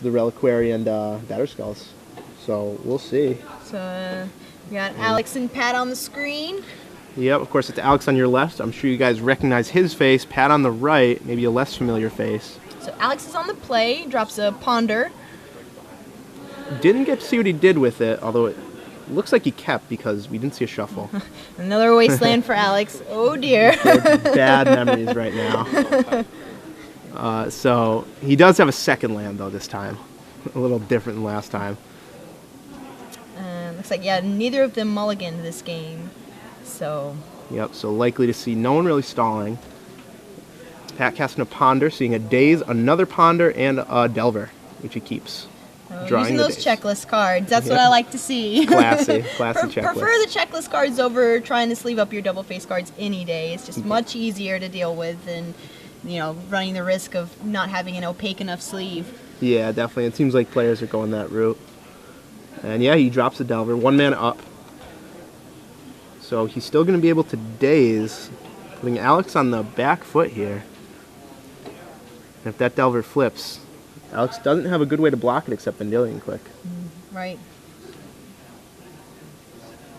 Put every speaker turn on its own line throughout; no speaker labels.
to the Reliquary and Batterskulls. So we'll see.
So we got Alex and Pat on the screen.
Yep, of course it's Alex on your left. I'm sure you guys recognize his face. Pat on the right, maybe a less familiar face.
So Alex is on the play, drops a ponder.
Didn't get to see what he did with it, although it looks like he kept because we didn't see a shuffle.
Another wasteland for Alex. Oh dear.
Bad memories right now. So he does have a second land though this time. A little different than last time.
Looks like, yeah, neither of them mulliganed this game. So.
Yep, so likely to see no one really stalling. Pat casting a ponder, seeing a daze, another ponder, and a delver, which he keeps.
Using those checklist cards. That's what I like to see.
Classy checklist.
Prefer the checklist cards over trying to sleeve up your double face cards any day. It's just much easier to deal with than, running the risk of not having an opaque enough sleeve.
Yeah, definitely. It seems like players are going that route. And yeah, he drops a delver, 1 mana up. So he's still going to be able to daze, putting Alex on the back foot here. And if that delver flips, Alex doesn't have a good way to block it except Vendilion Click.
Right.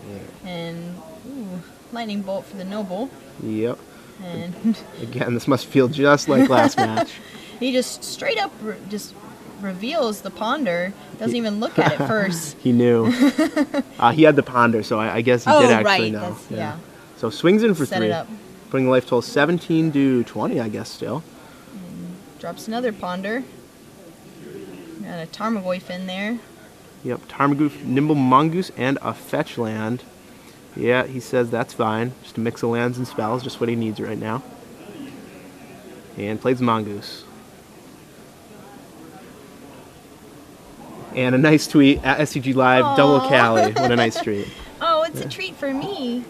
Yeah.
And lightning bolt for the noble.
Yep.
And
again, this must feel just like last match.
He just straight up just reveals the ponder. Doesn't even look at it first.
He knew. He had the ponder, so I guess he did actually know.
Yeah.
So swings in for
Set
3,
it up.
putting the life total 17 to 20, I guess still.
And drops another ponder. Got a Tarmogoyf in there.
Yep, Tarmogoyf, Nimble Mongoose, and a fetch land. Yeah, he says that's fine. Just a mix of lands and spells, just what he needs right now. And plays Mongoose. And a nice tweet at SCG Live,
Aww.
double Cali. What a nice treat.
Oh, it's a treat for me.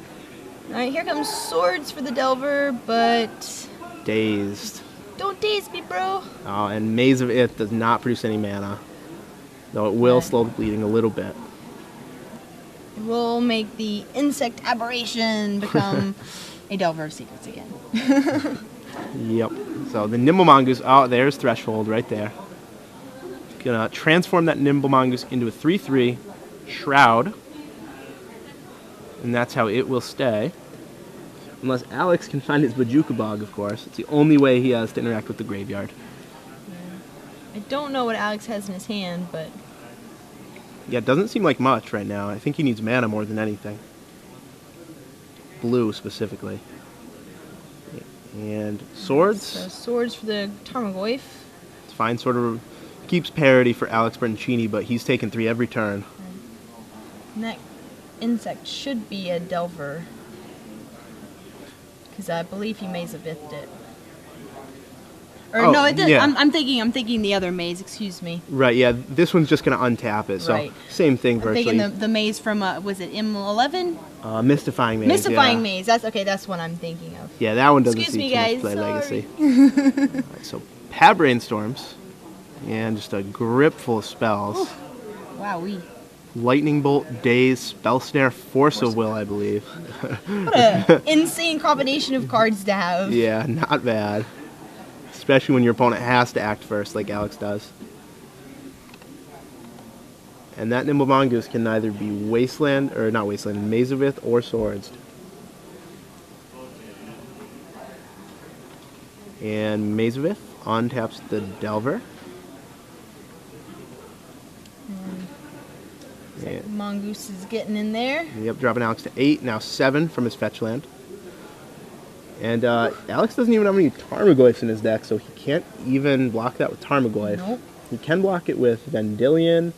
All right, here comes swords for the Delver, but
Dazed.
don't daze me, bro.
Oh, and Maze of Ith does not produce any mana, though it will slow the bleeding a little bit.
It will make the insect aberration become a Delver of Secrets again.
Yep. So the Nimble Mongoose, oh, there's Threshold right there. Gonna transform that Nimble Mongoose into a 3/3 Shroud. And that's how it will stay. Unless Alex can find his Bojuka Bog, of course. It's the only way he has to interact with the graveyard.
I don't know what Alex has in his hand, but
Yeah, it doesn't seem like much right now. I think he needs mana more than anything. Blue, specifically. And swords.
so swords for the Tarmogoyf.
It's fine, sort of keeps parity for Alex Bertoncini, but he's taken 3 every turn.
And that insect should be a Delver. Because I believe he Maze of Ithed it. Or no, it didn't.
Yeah.
I'm thinking the other maze. Excuse me.
Right, yeah, this one's just going to untap it, so
Right.
same thing
I'm
virtually.
thinking the maze from was it M11?
Mystifying Maze.
Mystifying
yeah.
Maze. That's what I'm thinking of.
Yeah, that one doesn't
Excuse
see
me,
too
guys.
much play
Sorry.
legacy. Alright, so Pat Brainstorms, and just a grip full of spells.
Wowee.
Lightning Bolt, Daze, Spell Snare, Force of Will, I believe.
What an insane combination of cards to have.
Yeah, not bad. Especially when your opponent has to act first, like Alex does. And that Nimble Mongoose can neither be Wasteland, or not Wasteland, Maze of Ith, or Swords. And Maze of Ith untaps the Delver. Yeah.
Mongoose is getting in there.
Yep, dropping Alex to 8, now 7 from his fetch land. And Alex doesn't even have any Tarmogoyfs in his deck, so he can't even block that with Tarmogoyf.
Nope.
He can block it with Vendilion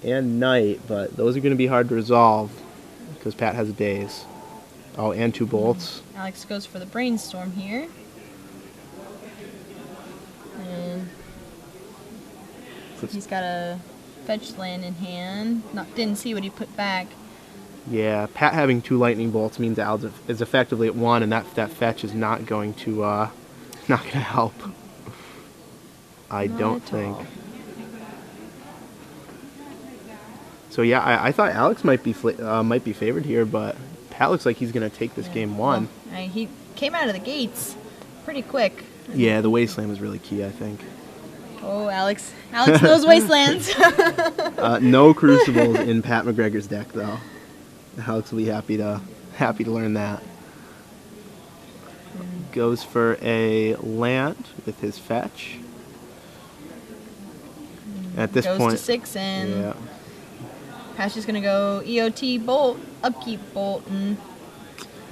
and Knight, but those are going to be hard to resolve because Pat has a Daze. Oh, and 2 bolts.
Alex goes for the Brainstorm here. And he's got a fetch land in hand. Didn't see what he put back.
Yeah, Pat having 2 lightning bolts means Alex is effectively at 1, and that fetch is not going to help. I don't think. So yeah, I thought Alex might be favored here, but Pat looks like he's going to take this game 1.
Well, he came out of the gates pretty quick.
Yeah, the Wasteland was really key, I think.
Oh, Alex knows wastelands.
No Crucibles in Pat McGregor's deck, though. Alex will be happy to learn that. Goes for a land with his fetch. At this
Goes
point,
to 6 and
yeah,
Pat's just gonna go EOT Bolt, Upkeep Bolt, and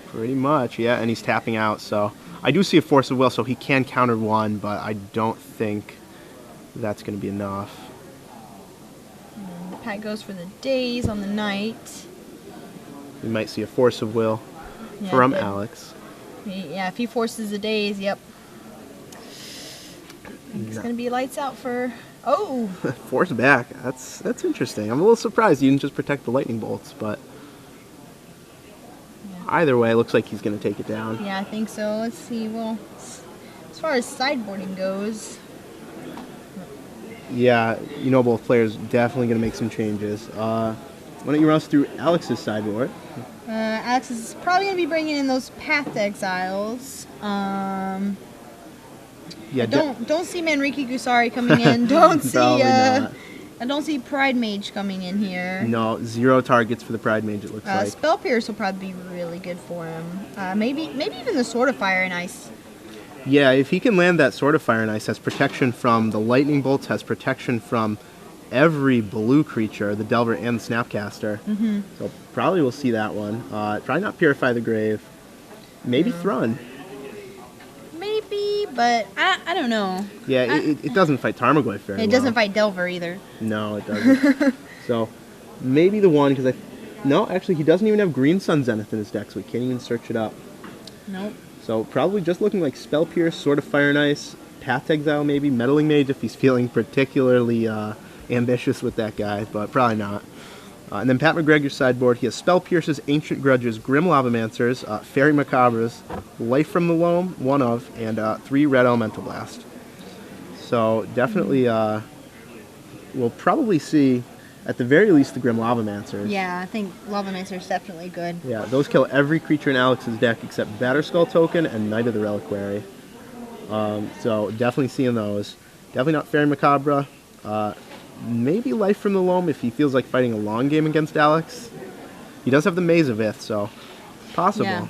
pretty much, yeah. And he's tapping out, so I do see a Force of Will, so he can counter 1, but I don't think that's going to be enough.
Pat goes for the days on the night.
We might see a Force of Will
Yeah,
from
but
Alex.
Yeah, if he forces the days, yep. It's gonna be lights out for. Oh.
Force back. That's interesting. I'm a little surprised he didn't just protect the lightning bolts, but either way, it looks like he's going to take it down.
Yeah, I think so. Let's see. Well, as far as sideboarding goes.
Yeah, you know both players definitely going to make some changes. Why don't you run us through Alex's sideboard?
Alex is probably going to be bringing in those Path Exiles.
Yeah,
don't see Manriki Gusari coming in. Don't see I don't see Pride Mage coming in here.
No, 0 targets for the Pride Mage, it looks like.
Spell Pierce will probably be really good for him. Maybe even the Sword of Fire and Ice.
Yeah, if he can land that Sword of Fire and Ice, has protection from the lightning bolts, has protection from every blue creature, the Delver and the Snapcaster.
Mm-hmm.
So probably we'll see that one. Probably not Purify the Grave. Maybe Thrun.
Maybe, but I don't know.
Yeah, it doesn't fight Tarmogoyf very well.
It doesn't fight Delver either.
No, it doesn't. So maybe the one, because no, actually he doesn't even have Green Sun Zenith in his deck, so we can't even search it up.
Nope.
So probably just looking like Spell Pierce, Sword of Fire and Ice, Path Exile maybe, Meddling Mage if he's feeling particularly ambitious with that guy, but probably not. And then Pat McGregor's sideboard, he has Spell Pierces, Ancient Grudges, Grim Lavamancers, Fairy Macabres, Life from the Loam, 1 of, and 3 Red Elemental Blast. So definitely we'll probably see, at the very least, the Grim Lavamancers.
Yeah, I think Lavamancers is definitely good.
Yeah, those kill every creature in Alex's deck except Batterskull Token and Knight of the Reliquary. So definitely seeing those. Definitely not Fairy Macabre. Maybe Life from the Loam if he feels like fighting a long game against Alex. He does have the Maze of Ith, so possible.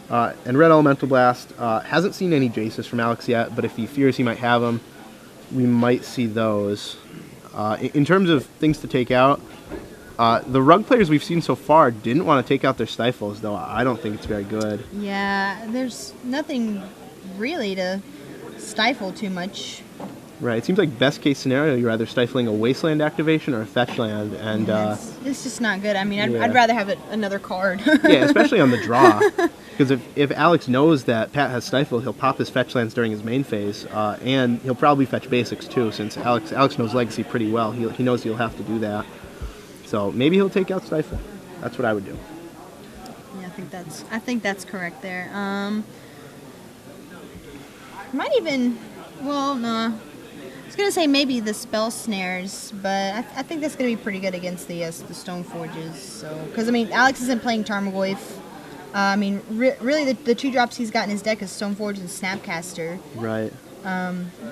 Yeah.
And Red Elemental Blast. Hasn't seen any Jaces from Alex yet, but if he fears he might have them, we might see those. In terms of things to take out, the Rug players we've seen so far didn't want to take out their Stifles, though I don't think it's very good.
Yeah, there's nothing really to stifle too much.
Right, it seems like best case scenario, you're either stifling a Wasteland activation or a Fetch Land, and
it's just not good. I mean,
yeah.
I'd rather have another card.
Yeah, especially on the draw, because if Alex knows that Pat has Stifle, he'll pop his Fetch Lands during his main phase, and he'll probably fetch basics too, since Alex knows Legacy pretty well. He knows he'll have to do that, so maybe he'll take out Stifle. That's what I would do.
Yeah, I think that's correct there. Might even, well, no. I was gonna say maybe the Spell Snares, but I think that's gonna be pretty good against the Stone Forges. So, because I mean, Alex isn't playing Tarmogoyf. I mean, really, the 2 drops he's got in his deck is Stoneforge and Snapcaster.
Right.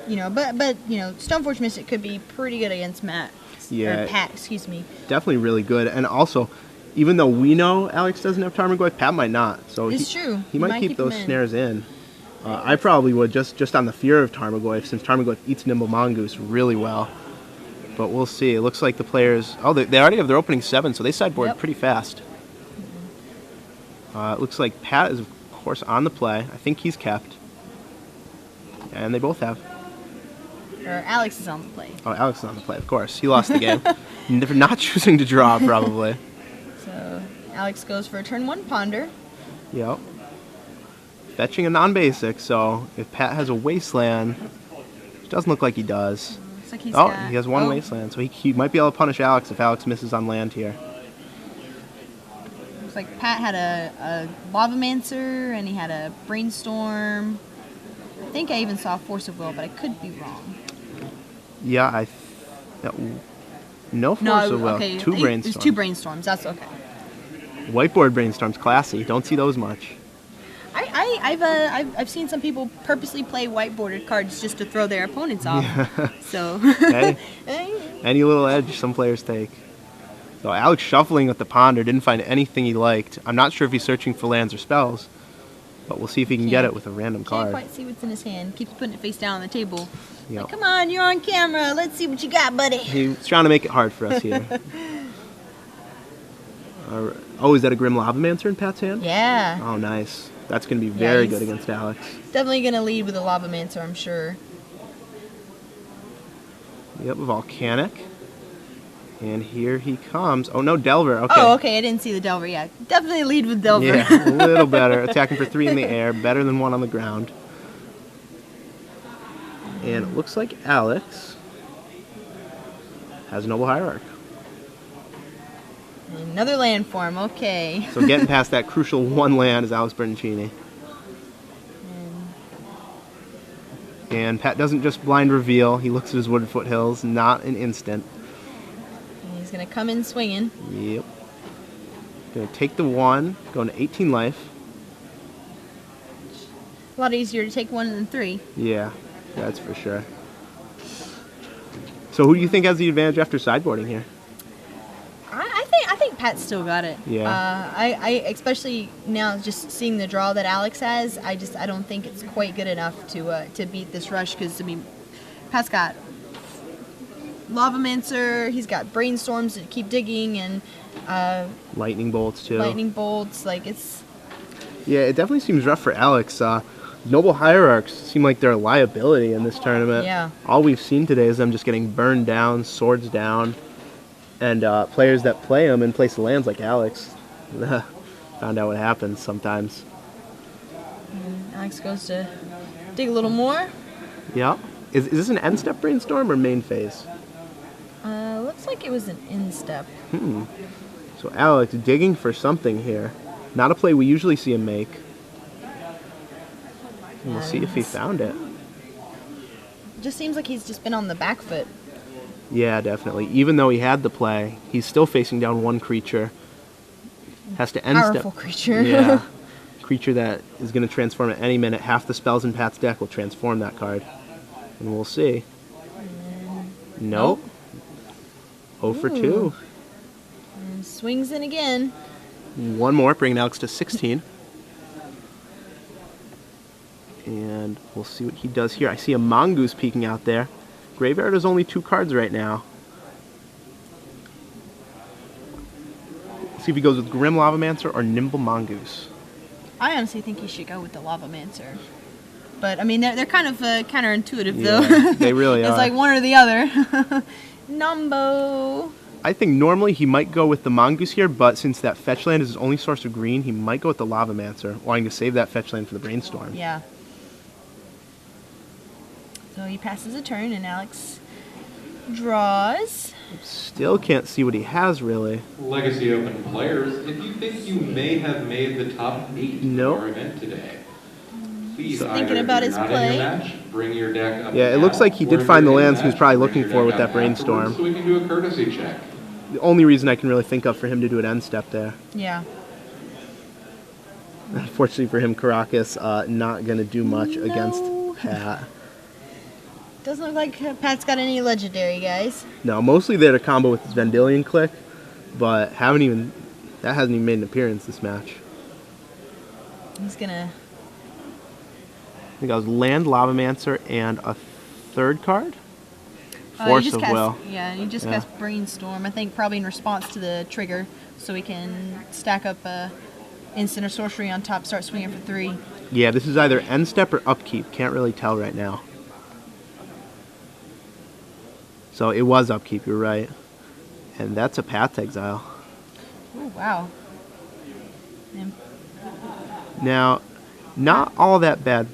You know, but you know, Stoneforge Mystic could be pretty good against Matt.
Yeah.
Or Pat, excuse me.
Definitely really good, and also, even though we know Alex doesn't have Tarmogoyf, Pat might not. So
It's true.
He might keep those snares in. I probably would, just on the fear of Tarmogoyf, since Tarmogoyf eats Nimble Mongoose really well. But we'll see. It looks like the players... Oh, they already have their opening 7, so they sideboard pretty fast. It looks like Pat is, of course, on the play. I think he's kept. And they both have.
Or Alex is on the play.
Oh, Alex is on the play, of course. He lost the game. Never not choosing to draw, probably.
So, Alex goes for a turn 1 Ponder.
Yep. Fetching a non-basic, so if Pat has a Wasteland, which doesn't look like he does.
Looks like he
has 1 Wasteland, so he might be able to punish Alex if Alex misses on land here.
Looks like Pat had a Lavamancer, and he had a Brainstorm. I think I even saw Force of Will, but I could be wrong.
Yeah, no Force of Will,
okay.
2 Brainstorms.
There's 2 Brainstorms, that's okay.
Whiteboard Brainstorms, classy. Don't see those much.
I've seen some people purposely play white bordered cards just to throw their opponents off.
Yeah.
So
Hey, any little edge some players take. So Alex shuffling with the ponder, didn't find anything he liked. I'm not sure if he's searching for lands or spells, but we'll see if he can get it with a random
Can't
card.
quite see what's in his hand. Keeps putting it face down on the table.
Yep.
Like, come on, you're on camera. Let's see what you got, buddy.
He's trying to make it hard for us here. Oh, is that a Grim Lavamancer in Pat's hand?
Yeah.
Oh, nice. That's going to be very
he's
good against Alex.
Definitely going to lead with a Lavamancer, I'm sure.
Yep, Volcanic. And here he comes. Oh, no, Delver. Okay.
Oh, okay. I didn't see the Delver yet. Definitely lead with Delver.
Yeah, a little better. Attacking for 3 in the air. Better than 1 on the ground. And it looks like Alex has a Noble Hierarch.
Another landform. Okay.
So getting past that crucial 1 land is Alex Bertoncini. And Pat doesn't just blind reveal. He looks at his wooded foothills. Not an instant.
He's going to come in swinging.
Yep. Going to take the 1. Going to 18 life.
A lot easier to take 1 than 3.
Yeah, that's for sure. So who do you think has the advantage after sideboarding here?
I think Pat still got it.
Yeah.
I especially now just seeing the draw that Alex has, I don't think it's quite good enough to beat this rush, because I mean, Pat's got Lavamancer, he's got Brainstorms that keep digging, and
Lightning bolts too.
Lightning bolts, like it's.
Yeah, it definitely seems rough for Alex. Noble Hierarchs seem like they're a liability in this tournament.
Yeah.
All we've seen today is them just getting burned down, swords down, and players that play them and place lands like Alex. Found out what happens sometimes.
And Alex goes to dig a little more.
Yeah. Is this an end step Brainstorm or main phase?
Looks like it was an instep.
So Alex digging for something here. Not a play we usually see him make. And we'll see if he found it.
Just seems like he's just been on the back foot.
Yeah, definitely. Even though he had the play, he's still facing down 1 creature. Has to end
Powerful
step.
creature.
Yeah. Creature that is going to transform at any minute. Half the spells in Pat's deck will transform that card. And we'll see. Nope. 0 for 2.
And swings in again.
1 more, bringing Alex to 16. And we'll see what he does here. I see a Mongoose peeking out there. Graveyard is only 2 cards right now. See if he goes with Grim Lavamancer or Nimble Mongoose.
I honestly think he should go with the Lavamancer. But, I mean, they're kind of counterintuitive,
Yeah,
though.
they really
It's
are.
like one or the other. Numbo.
I think normally he might go with the Mongoose here, but since that fetch land is his only source of green, he might go with the Lavamancer, wanting to save that fetch land for the Brainstorm.
Yeah. So he passes a turn, and Alex draws.
Still can't see what he has, really.
Legacy Open players, if you think you may have made the top 8
Nope.
of our event today, please
Thinking
either,
about
if
his
you're not
play.
in your match, bring your deck up.
Yeah, it
now,
looks like he did
or if
find the
you're in
lands he was
match,
probably
bring
looking
your
for with
deck
that
up afterwards
Brainstorm.
So we can do a courtesy check.
The only reason I can really think of for him to do an end step there.
Yeah.
Unfortunately for him, Caracas not going to do much
No.
against Pat.
Doesn't look like Pat's got any legendary, guys.
No, mostly there to combo with his Vendilion Click, but that hasn't even made an appearance this match.
He's gonna.
I think I was Land, Lavamancer, and a third card?
You
Force
just
of
cast,
Will.
Yeah, you just
Yeah.
cast Brainstorm. I think probably in response to the trigger, so we can stack up instant or sorcery on top, start swinging for 3.
Yeah, this is either end step or upkeep. Can't really tell right now. So it was upkeep, you're right. And that's a Path Exile.
Oh wow. And
Now, not all that bad.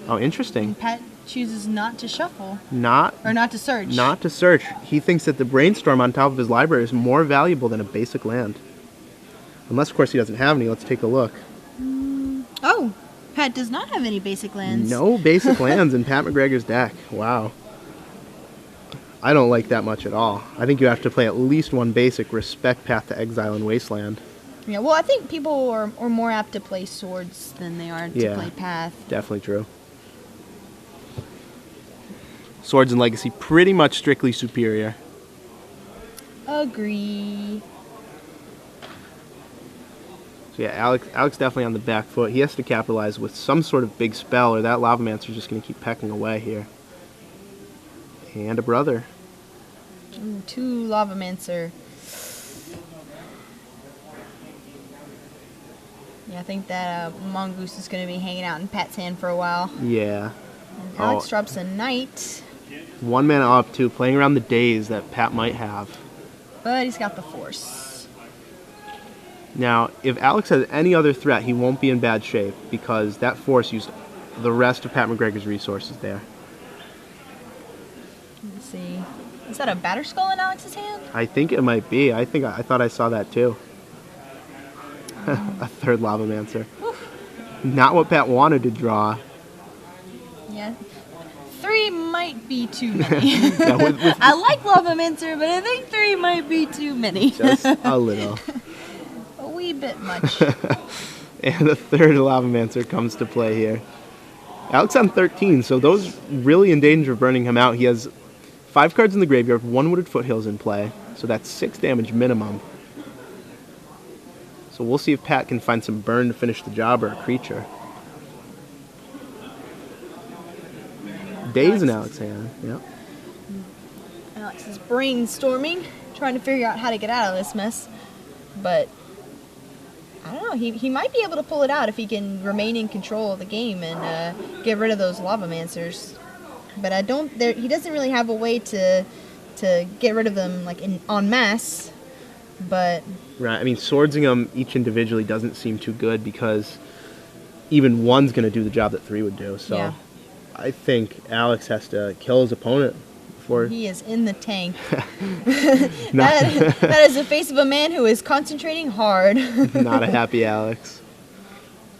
Oh, interesting.
Pat chooses not to shuffle
Not
or not to search.
Not to search. He thinks that the Brainstorm on top of his library is more valuable than a basic land. Unless, of course, he doesn't have any. Let's take a look.
Oh, Pat does not have any basic lands.
No basic lands in Pat McGregor's deck. Wow. I don't like that much at all. I think you have to play at least 1 basic, respect Path to Exile and Wasteland.
Yeah, well, I think people are more apt to play swords than they are to
Yeah.
play path.
Definitely true. Swords and Legacy pretty much strictly superior.
Agree.
So yeah, Alex definitely on the back foot. He has to capitalize with some sort of big spell, or that Lavamancer's just going to keep pecking away here. And a brother.
Ooh, 2 Lavamancer. Yeah, I think that Mongoose is going to be hanging out in Pat's hand for a while.
Yeah.
And Alex drops a knight,
1 mana up too, playing around the days that Pat might have.
but he's got the force.
Now, if Alex has any other threat, he won't be in bad shape because that force used the rest of Pat McGregor's resources there.
Let's see. Is that a batter skull in Alex's hand?
I think it might be. I thought I saw that too. A third Lavamancer. Not what Pat wanted to draw.
Yeah. 3 might be too many.
Yeah, with
I like Lavamancer, but I think 3 might be too many.
just a little.
A wee bit much.
And a third Lavamancer comes to play here. Alex on 13, so those really in danger of burning him out. He has 5 cards in the graveyard, 1 Wooded Foothills in play, so that's 6 damage minimum. So we'll see if Pat can find some burn to finish the job or a creature. Days in Alex's hand, yep.
Alex is brainstorming, trying to figure out how to get out of this mess. But I don't know. He might be able to pull it out if he can remain in control of the game and get rid of those Lavamancers. But I don't. He doesn't really have a way to get rid of them like en masse. But
Right, I mean, swordsing them each individually doesn't seem too good because even one's going to do the job that 3 would do. So
yeah,
I think Alex has to kill his opponent before.
he is in the tank.
Not,
That is the face of a man who is concentrating hard.
not a happy Alex.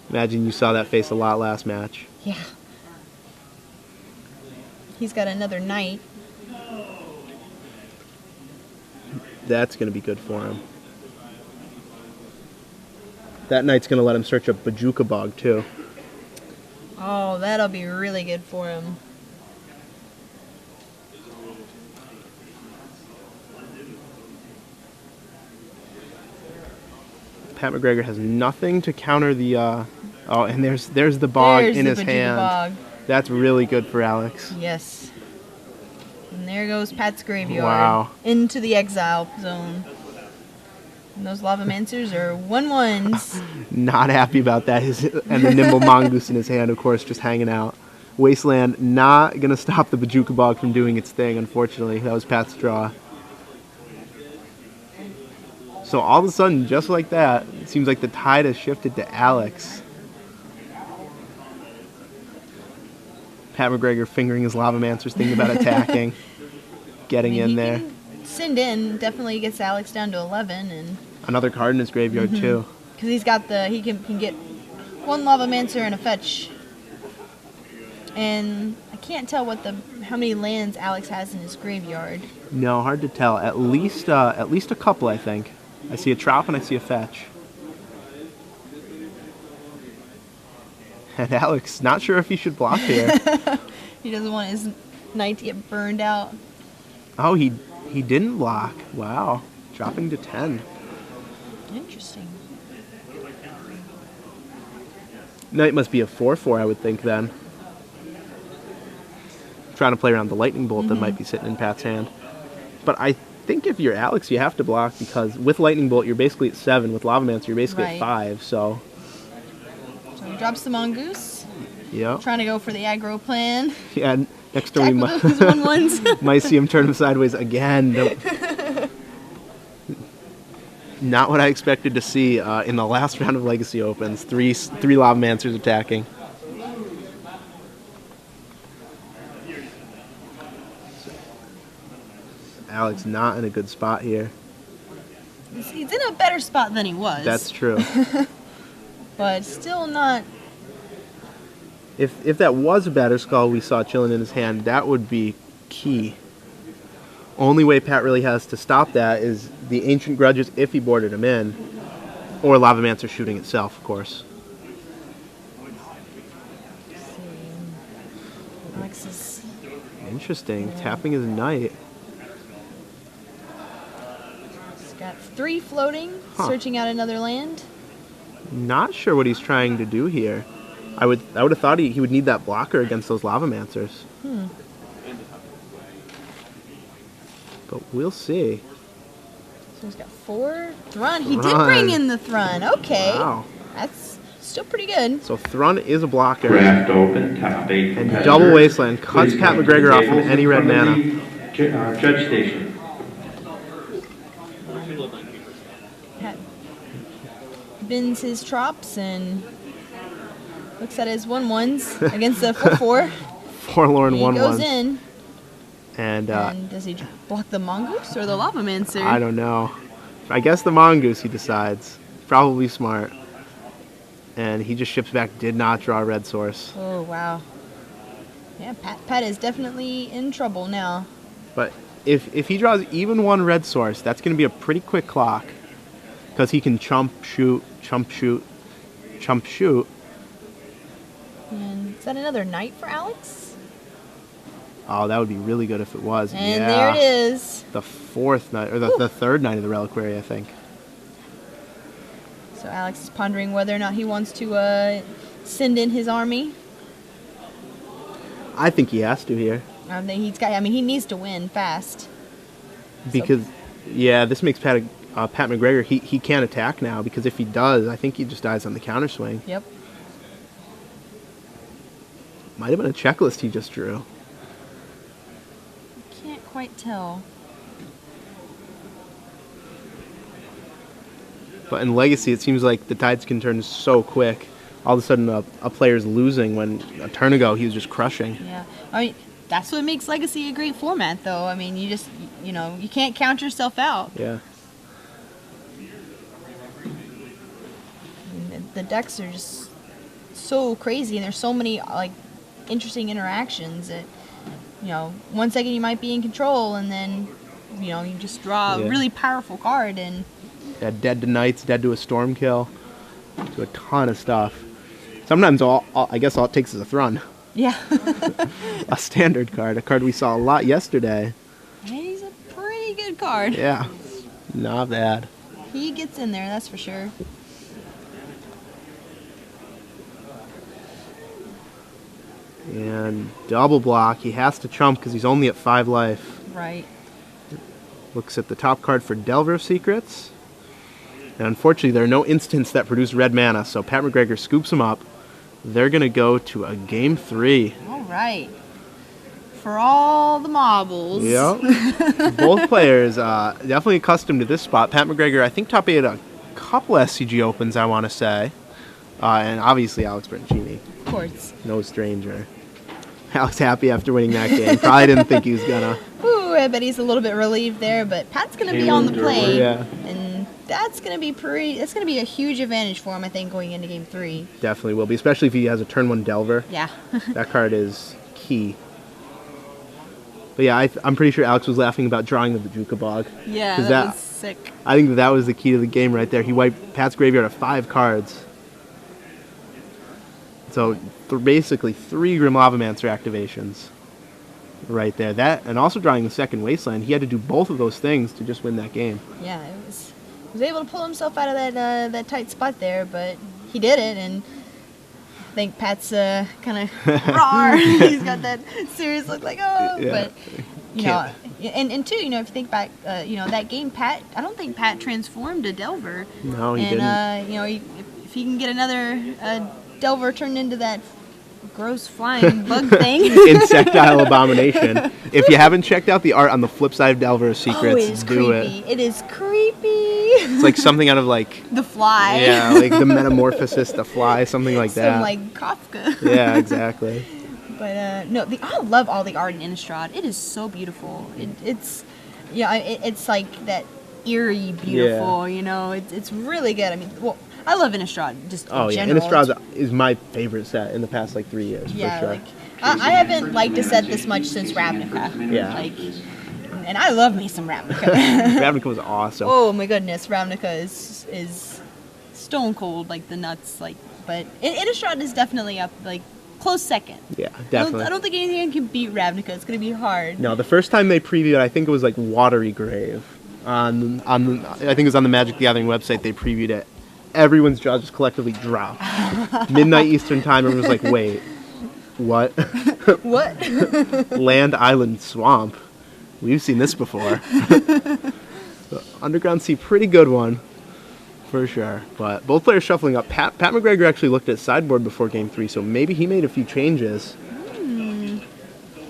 Imagine you saw that face a lot last match.
Yeah. He's got another knight.
That's going to be good for him. That knight's going to let him search up Bajuka Bog, too.
Oh, that'll be really good for him.
Pat McGregor has nothing to counter the... oh, and there's the bog
There's
in
the
his
Bajuka
hand.
Bog.
That's really good for Alex.
Yes. And there goes Pat's graveyard.
Wow.
Into the exile zone. And those Lavamancers are 1/1s.
Not happy about that. And the Nimble Mongoose in his hand, of course, just hanging out. Wasteland not going to stop the Bajuka Bog from doing its thing, unfortunately. That was Pat's draw. So all of a sudden, just like that, it seems like the tide has shifted to Alex. Pat McGregor fingering his Lavamancers, thinking about attacking, getting in there.
Send in definitely gets Alex down to 11, and
Another card in his graveyard, too.
because he's got he can get 1 Lavamancer and a fetch. And I can't tell how many lands Alex has in his graveyard.
No, hard to tell. At least a couple, I think. I see a Trop and I see a Fetch. And Alex, not sure if he should block here.
He doesn't want his knight to get burned out.
Oh, he didn't block. Wow. Dropping to 10.
Interesting.
Knight must be a 4/4, I would think, then. Trying to play around the Lightning Bolt that might be sitting in Pat's hand. But I think if you're Alex, you have to block because with Lightning Bolt, you're basically at 7. With Lavamancer, you're basically at
Right.
5. So,
So he drops the Mongoose.
yeah.
Trying to go for the aggro plan.
Yeah, next turn we
Tackle those 1/1s.
might see him turn him sideways again. Not what I expected to see in the last round of Legacy Opens. Three Lavamancers attacking. Alex not in a good spot here.
He's in a better spot than he was.
That's true.
But still not.
If that was a Batter Skull we saw chilling in his hand, that would be key. Only way Pat really has to stop that is the Ancient Grudges if he boarded him in. Or Lavamancer shooting itself, of course.
Let's see. Alex is
Interesting. Tapping his knight.
he's got 3 floating,
Huh.
searching out another land.
Not sure what he's trying to do here. I would have thought he would need that blocker against those Lavamancers. But we'll see.
So he's got 4. Thrun. He did
Thrun.
bring in the Thrun. Okay.
Wow.
That's still pretty good.
So Thrun is a blocker.
Craft open, top 8.
And
competitors.
double Wasteland cuts
Please
Pat
come to
McGregor
the
off from
tables
any
in
red
front of
mana.
the Judge station.
Pat bins his trops and looks at his 1/1s against the 4/4.
Forlorn
He
1/1.
goes in.
And
And does he block the Mongoose or the Lavamancer?
I don't know. I guess the Mongoose, he decides. Probably smart. And he just ships back, did not draw a red source.
Oh, wow. Yeah, Pat is definitely in trouble now.
But if he draws even 1 red source, that's going to be a pretty quick clock. Because he can chump, shoot, chump, shoot, chump, shoot.
And is that another knight for Alex?
Oh, that would be really good if it was.
And
yeah.
there it is.
The 4th night, or the 3rd night of the Reliquary, I think.
So Alex is pondering whether or not he wants to send in his army.
I think he has to here.
He needs to win fast.
Because, yeah, this makes Pat McGregor, he can't attack now. Because if he does, I think he just dies on the counter swing.
Yep.
Might have been a checklist he just drew.
Can't quite tell.
But in Legacy, it seems like the tides can turn so quick. All of a sudden, a player's losing when a turn ago he was just crushing.
Yeah. I mean, that's what makes Legacy a great format, though. I mean, you can't count yourself out.
Yeah.
And the decks are just so crazy, and there's so many interesting interactions that 1 second you might be in control, and then you just draw a really powerful card, and
Yeah, dead to Knights, dead to a Storm Kill, to a ton of stuff. Sometimes I guess all it takes is a Thrun.
yeah.
A standard card, a card we saw a lot yesterday.
He's a pretty good card.
Yeah, not bad.
He gets in there, that's for sure.
And double block, he has to chump because he's only at 5 life.
Right.
Looks at the top card for Delver of Secrets. And unfortunately, there are no instants that produce red mana, so Pat McGregor scoops him up. They're going to go to a game 3.
All right. For all the marbles.
Yep. Both players definitely accustomed to this spot. Pat McGregor, I think, top 8 a couple SCG Opens, I want to say. And obviously Alex Bertoncini.
Of course.
No stranger. Alex happy after winning that game. Probably didn't think he was going to.
Ooh, I bet he's a little bit relieved there, but Pat's going to be on the play.
Yeah.
And that's going to be that's going to be a huge advantage for him, I think, going into game 3.
Definitely will be, especially if he has a turn 1 Delver.
Yeah.
That card is key. But yeah, I'm pretty sure Alex was laughing about drawing the Bajuka Bog.
Yeah,
'Cause
that was sick.
I think that was the key to the game right there. He wiped Pat's graveyard of 5 cards. So basically 3 Grim Lavamancer activations right there. That, and also drawing the second Wasteland. He had to do both of those things to just win that game.
Yeah, was able to pull himself out of that tight spot there, but he did it, and I think Pat's kind of raw. He's got that serious look like, oh,
Yeah.
but you know, and too, if you think back, that game, Pat, I don't think Pat transformed to Delver.
No, he
and,
didn't.
If he can get another Delver turned into that gross flying bug thing.
Insectile abomination. If you haven't checked out the art on the flip side of Delver of Secrets,
it is
do
creepy. It is creepy.
It's like something out of like
The Fly.
yeah, like the Metamorphosis, the Fly, something like that.
Some like Kafka.
Yeah, exactly.
But no, I love all the art in Innistrad. It is so beautiful. It's like that eerie beautiful. It's really good. I mean, well, I love Innistrad just in general.
Innistrad is my favorite set in the past 3 years.
Yeah,
for sure.
like I haven't liked a set this much since Ravnica.
Yeah.
And I love me some Ravnica.
Ravnica was awesome.
Oh my goodness, Ravnica is stone cold like the nuts, like. But Innistrad is definitely up, like close second.
Yeah, definitely.
I don't think anything can beat Ravnica. It's gonna be hard.
No, the first time they previewed, I think it was like Watery Grave. I think it was on the Magic the Gathering website. They previewed it. Everyone's jaw just collectively dropped. Midnight Eastern time, everyone was like, "Wait, what?
What?
Land, Island, Swamp? We've seen this before." So, Underground Sea, pretty good one, for sure. But both players shuffling up. Pat McGregor actually looked at sideboard before Game 3, so maybe he made a few changes.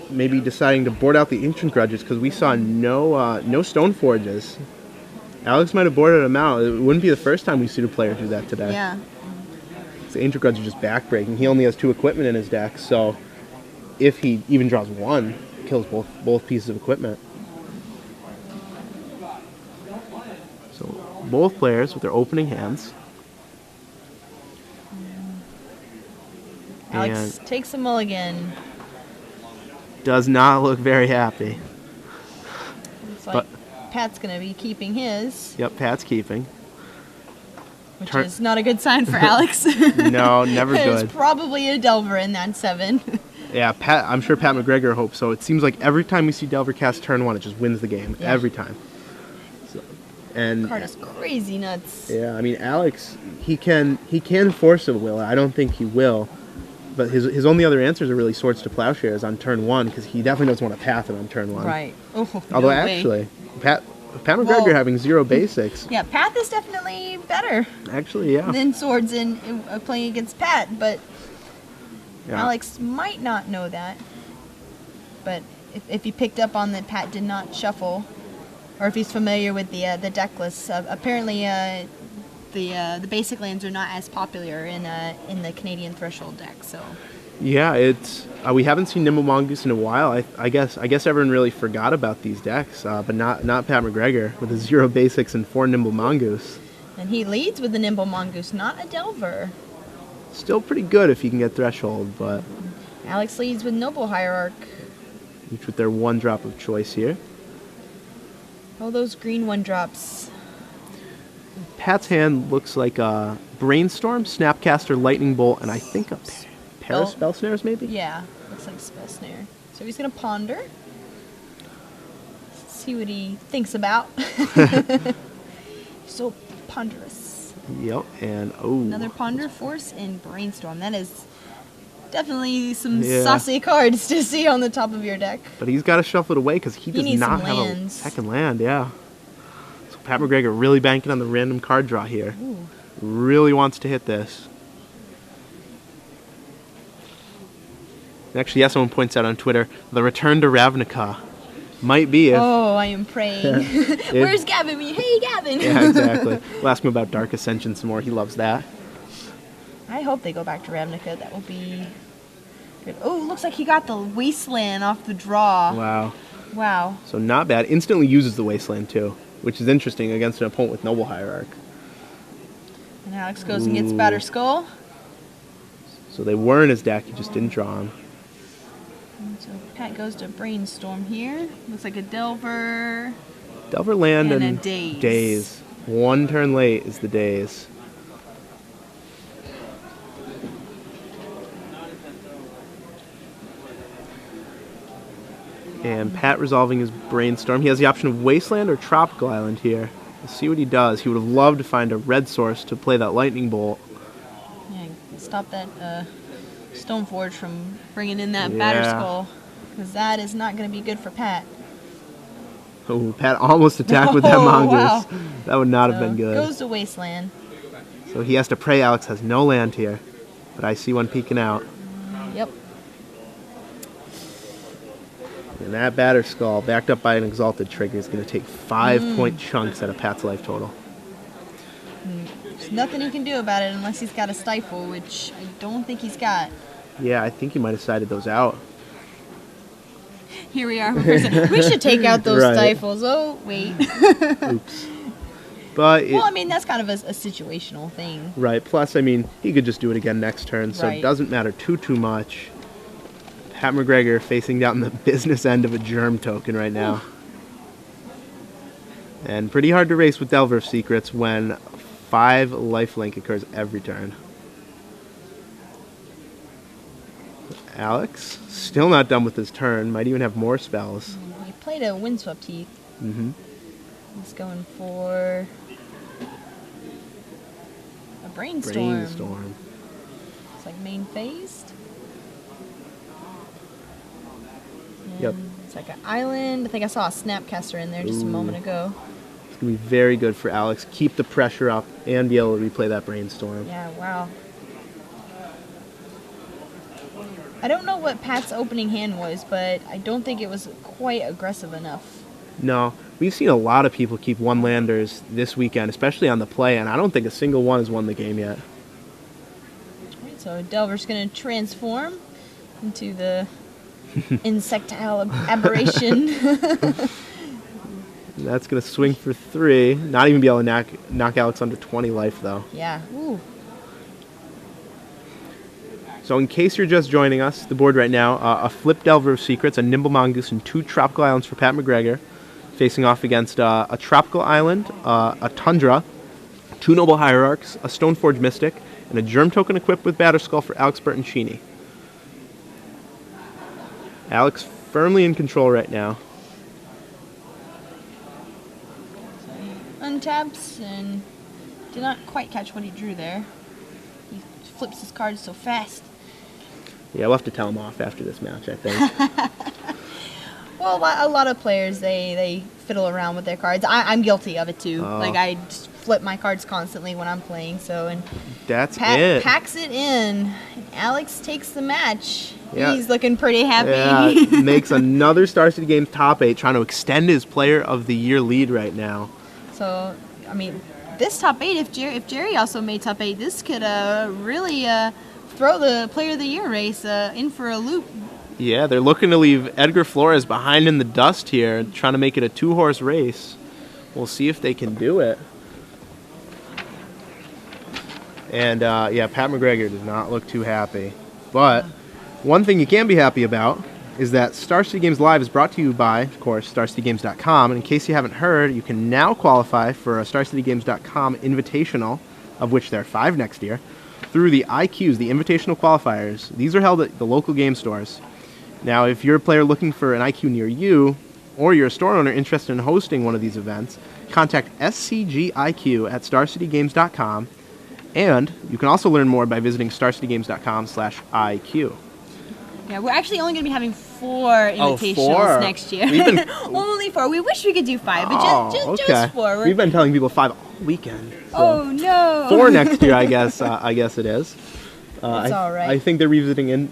Maybe deciding to board out the Ancient Grudges because we saw no Stone Forges. Alex might have boarded them out. It wouldn't be the first time we see a player do that today.
Yeah.
The Ancient Grudge is just backbreaking. He only has 2 equipment in his deck, so if he even draws 1, kills both pieces of equipment. So both players with their opening hands.
Alex
And
takes a mulligan.
does not look very happy.
It's like Pat's gonna be keeping his,
Yep, Pat's keeping.
which is not a good sign for Alex.
No, never
There's
good.
probably a Delver in that 7.
Yeah, I'm sure Pat McGregor hopes so. It seems like every time we see Delver cast turn 1, it just wins the game.
Yeah.
Every time. So, and
Card is crazy nuts.
yeah, I mean Alex, he can force a will. I don't think he will. But his only other answers are really Swords to Plowshares on turn 1 because he definitely doesn't want to path it on turn 1.
Right. Oh,
Although
no way.
actually, Pat McGregor
Well-
having 0 basics.
Yeah, Path is definitely better
Actually, yeah.
than Swords in playing against Pat, but
Yeah.
Alex might not know that. But if he picked up on that Pat did not shuffle, or if he's familiar with the deck list, apparently the basic lands are not as popular in the Canadian Threshold deck. So
Yeah, it's we haven't seen Nimble Mongoose in a while. I guess everyone really forgot about these decks, but not Pat McGregor with his 0 basics and 4 Nimble Mongoose.
and he leads with the Nimble Mongoose, not a Delver.
Still pretty good if he can get Threshold, but
Alex leads with Noble Hierarch.
each with their 1 drop of choice here.
Oh, those green 1-drops.
Pat's hand looks like a Brainstorm, Snapcaster, Lightning Bolt, and I think a pair of Spell Snares maybe?
Yeah, looks like Spell Snare. So he's gonna ponder. See what he thinks about. So ponderous.
Yep, and
Another Ponder Force and Brainstorm. That is definitely some
Yeah.
saucy cards to see on the top of your deck.
But he's got to shuffle it away because he does
needs
not
some
have a
lands.
second land, yeah. So Pat McGregor really banking on the random card draw here.
Ooh.
Really wants to hit this. And actually, yeah, someone points out on Twitter, the return to Ravnica might be if...
Oh, I am praying. Where's Gavin? Hey, Gavin.
Yeah, exactly. We'll ask him about Dark Ascension some more. He loves that.
I hope they go back to Ravnica. That will be good. Oh, looks like he got the Wasteland off the draw.
Wow.
Wow.
So not bad. Instantly uses the Wasteland too, which is interesting against an opponent with Noble Hierarch.
And Alex goes and gets Batter Skull.
So they were in his deck, he just didn't draw them.
And so Pat goes to Brainstorm here. Looks like a Delver.
Delver land
And a
and
Daze.
Daze. 1 turn late is the Daze. And Pat resolving his Brainstorm. He has the option of Wasteland or Tropical Island here. Let's see what he does. He would have loved to find a red source to play that Lightning Bolt.
Yeah, stop that Stoneforge from bringing in that Batter
Yeah.
Skull. Because that is not going to be good for Pat.
Oh, Pat almost attacked with that
Oh,
Mongoose.
wow.
That would not have
So
been good.
Goes to Wasteland.
So he has to pray Alex has no land here. But I see one peeking out.
Yep.
And that Batter Skull, backed up by an Exalted Trigger, is going to take 5-point chunks out of Pat's life total.
There's nothing he can do about it unless he's got a Stifle, which I don't think he's got.
Yeah, I think he might have sided those out.
Here we are. We should take out those
Right.
Stifles. Oh, wait.
Oops. But,
Well, I mean, that's kind of a situational thing.
right, plus, I mean, he could just do it again next turn, so it
Right.
doesn't matter too much. Pat McGregor facing down the business end of a Germ token right now. And pretty hard to race with Delver of Secrets when 5 lifelink occurs every turn. Alex, still not done with his turn. Might even have more spells.
He played a Windswept Heath.
Mm-hmm.
He's going for a Brainstorm.
Brainstorm.
It's like main phased.
Yep.
And it's like an island. I think I saw a Snapcaster in there just a moment ago.
It's going to be very good for Alex. Keep the pressure up and be able to replay that Brainstorm.
Yeah, wow. I don't know what Pat's opening hand was, but I don't think it was quite aggressive enough.
No, we've seen a lot of people keep one-landers this weekend, especially on the play, and I don't think a single one has won the game yet.
Alright, so Delver's going to transform into the insectile aberration.
That's going to swing for 3. Not even be able to knock Alex under 20 life, though.
Yeah. Ooh.
So in case you're just joining us, the board right now, a Flip Delver of Secrets, a Nimble Mongoose, and 2 Tropical Islands for Pat McGregor, facing off against a Tropical Island, a Tundra, 2 Noble Hierarchs, a Stoneforge Mystic, and a Germ Token equipped with Batterskull for Alex Bertoncini. Alex firmly in control right now.
Untaps and did not quite catch what he drew there. He flips his cards so fast.
Yeah, we'll have to tell him off after this match, I think.
Well, a lot of players, they fiddle around with their cards. I'm guilty of it too.
Oh.
Like, I just flip my cards constantly when I'm playing. So, and
That's
Pat
it.
packs it in. Alex takes the match.
Yeah.
He's looking pretty happy.
Yeah, makes another Star City Games top 8, trying to extend his Player of the Year lead right now.
So, I mean, this top 8, if Jerry also made top 8, this could really throw the Player of the Year race in for a loop.
Yeah, they're looking to leave Edgar Flores behind in the dust here, trying to make it a 2-horse race. We'll see if they can do it. And, yeah, Pat McGregor does not look too happy. But one thing you can be happy about is that Star City Games Live is brought to you by, of course, StarCityGames.com. And in case you haven't heard, you can now qualify for a StarCityGames.com Invitational, of which there are 5 next year, through the IQs, the Invitational Qualifiers. These are held at the local game stores. Now, if you're a player looking for an IQ near you, or you're a store owner interested in hosting one of these events, contact SCGIQ at StarCityGames.com, and you can also learn more by visiting StarCityGames.com/IQ.
Yeah, we're actually only going to be having 4 invitationals
4?
next year.
We've been-
Only 4. We wish we could do 5, but just 4.
We've been telling people 5 all weekend. So
Oh no!
4 next year, I guess. I guess it is.
It's all right.
I think they're revisiting in